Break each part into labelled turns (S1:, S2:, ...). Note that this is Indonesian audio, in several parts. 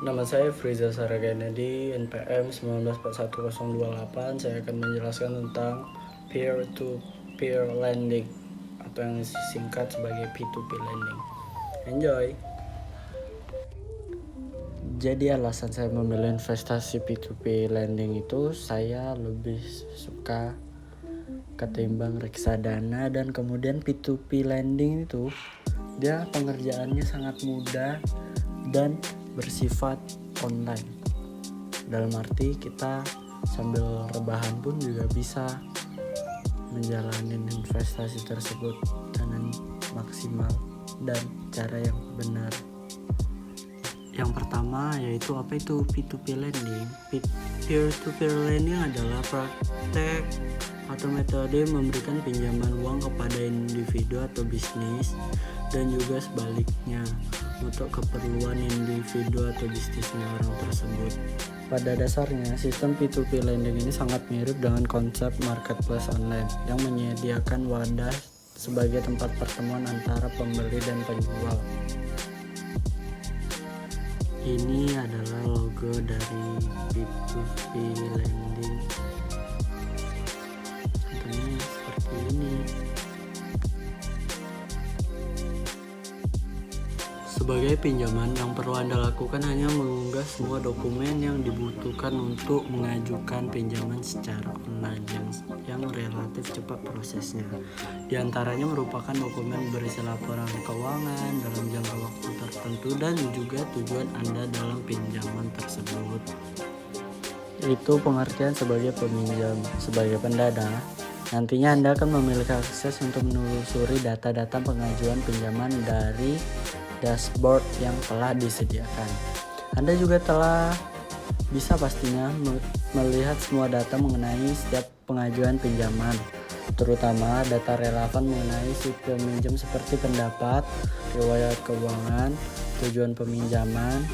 S1: Nama saya Friza Sarah Kennedy, NPM 19411028. Saya akan menjelaskan tentang peer-to-peer lending atau yang disingkat sebagai P2P lending. Enjoy! Jadi alasan saya memilih investasi P2P lending itu, saya lebih suka ketimbang reksadana, dan kemudian P2P lending itu dia pengerjaannya sangat mudah dan bersifat online. Dalam arti kita sambil rebahan pun juga bisa menjalani investasi tersebut dengan maksimal dan cara yang benar. Yang pertama yaitu apa itu P2P lending. Peer-to-peer lending adalah praktek atau metode memberikan pinjaman uang kepada individu atau bisnis dan juga sebaliknya untuk keperluan individu atau bisnisnya orang tersebut. Pada dasarnya, sistem P2P lending ini sangat mirip dengan konsep marketplace online yang menyediakan wadah sebagai tempat pertemuan antara pembeli dan penjual. Ini adalah logo dari P2P lending. Contohnya seperti ini. Sebagai pinjaman, yang perlu Anda lakukan hanya mengunggah semua dokumen yang dibutuhkan untuk mengajukan pinjaman secara online yang relatif cepat prosesnya. Di antaranya merupakan dokumen berisi laporan keuangan dalam jangka waktu tertentu dan juga tujuan Anda dalam pinjaman tersebut. Itu pengertian sebagai peminjam. Sebagai pendana, nantinya Anda akan memiliki akses untuk menelusuri data-data pengajuan pinjaman dari dashboard yang telah disediakan. Anda juga telah bisa pastinya melihat semua data mengenai setiap pengajuan pinjaman, terutama data relevan mengenai si peminjam seperti pendapat, riwayat keuangan, tujuan peminjaman,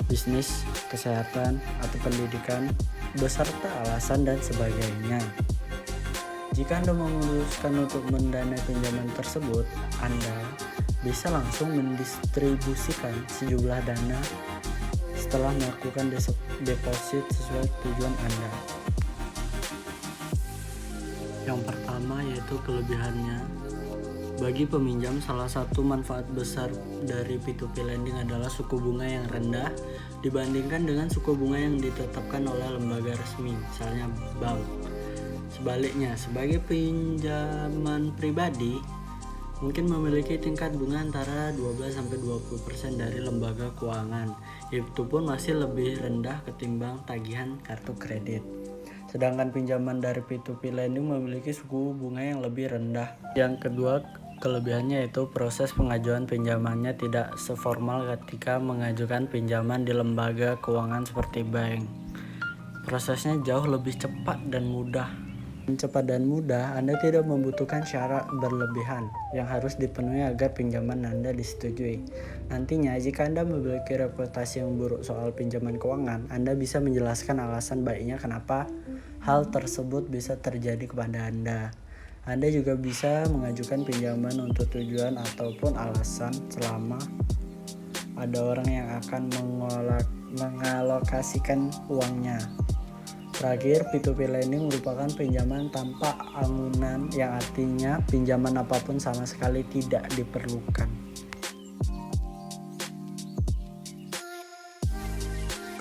S1: bisnis, kesehatan, atau pendidikan, beserta alasan dan sebagainya. Jika Anda memutuskan untuk mendanai pinjaman tersebut, Anda bisa langsung mendistribusikan sejumlah dana setelah melakukan deposit sesuai tujuan Anda. Yang pertama yaitu kelebihannya. Bagi peminjam, salah satu manfaat besar dari P2P lending adalah suku bunga yang rendah dibandingkan dengan suku bunga yang ditetapkan oleh lembaga resmi, misalnya bank. Sebaliknya, sebagai pinjaman pribadi, mungkin memiliki tingkat bunga antara 12-20% dari lembaga keuangan. Itu pun masih lebih rendah ketimbang tagihan kartu kredit. Sedangkan pinjaman dari P2P lending memiliki suku bunga yang lebih rendah. Yang kedua, kelebihannya yaitu proses pengajuan pinjamannya tidak seformal ketika mengajukan pinjaman di lembaga keuangan seperti bank. Prosesnya jauh lebih cepat dan mudah. Cepat dan mudah, Anda tidak membutuhkan syarat berlebihan yang harus dipenuhi agar pinjaman Anda disetujui. Nantinya, jika Anda memiliki reputasi yang buruk soal pinjaman keuangan, Anda bisa menjelaskan alasan baiknya kenapa hal tersebut bisa terjadi kepada Anda. Anda juga bisa mengajukan pinjaman untuk tujuan ataupun alasan selama ada orang yang akan mengalokasikan uangnya. Terakhir, P2P lending merupakan pinjaman tanpa amunan, yang artinya pinjaman apapun sama sekali tidak diperlukan.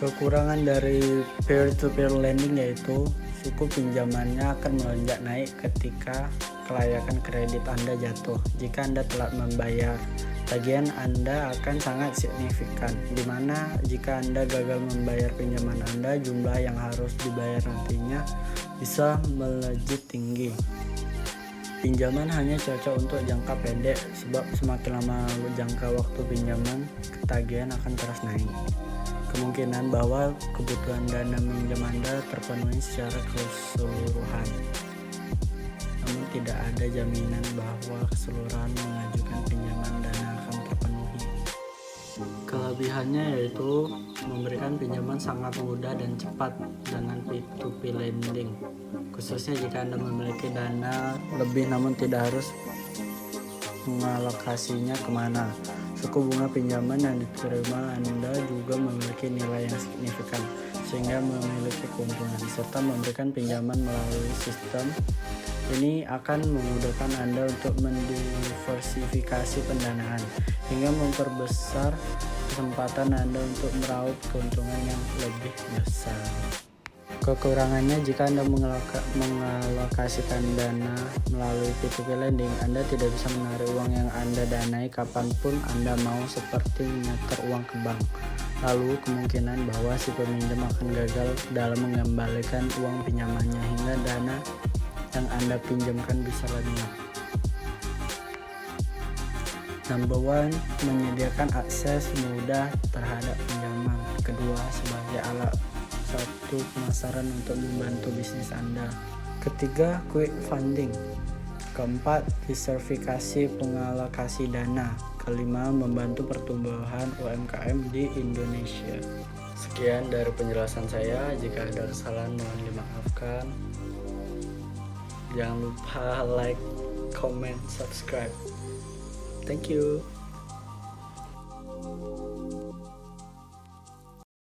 S1: Kekurangan dari peer-to-peer lending yaitu suku pinjamannya akan melonjak naik ketika kelayakan kredit Anda jatuh. Jika Anda telat membayar, tagihan Anda akan sangat signifikan, di mana jika Anda gagal membayar pinjaman Anda, jumlah yang harus dibayar nantinya bisa melejit tinggi. Pinjaman hanya cocok untuk jangka pendek, sebab semakin lama jangka waktu pinjaman, tagihan akan terus naik. Kemungkinan bahwa kebutuhan dana pinjam Anda terpenuhi secara keseluruhan, namun tidak ada jaminan bahwa keseluruhan mengajukan pinjaman dana akan terpenuhi. Kelebihannya yaitu memberikan pinjaman sangat mudah dan cepat dengan P2P lending, khususnya jika Anda memiliki dana lebih namun tidak harus mengalokasinya kemana. Suku bunga pinjaman yang diterima Anda juga memiliki nilai yang signifikan, sehingga memiliki keuntungan, serta memberikan pinjaman melalui sistem. Ini akan memudahkan Anda untuk mendiversifikasi pendanaan, hingga memperbesar kesempatan Anda untuk meraup keuntungan yang lebih besar. Kekurangannya, jika Anda mengalokasikan dana melalui P2P lending, Anda tidak bisa menarik uang yang Anda danai kapanpun Anda mau, seperti menyetor uang ke bank. Lalu kemungkinan bahwa si peminjam akan gagal dalam mengembalikan uang pinjamannya, hingga dana yang Anda pinjamkan bisa lenyap. Number 1, menyediakan akses mudah terhadap pinjaman. Kedua, sebagai alat satu pemasaran untuk membantu bisnis Anda. Ketiga, quick funding. Keempat, diversifikasi pengalokasi dana. Kelima, membantu pertumbuhan UMKM di Indonesia. Sekian dari penjelasan saya. Jika ada kesalahan mohon dimaafkan. Jangan lupa like, comment, subscribe. Thank you.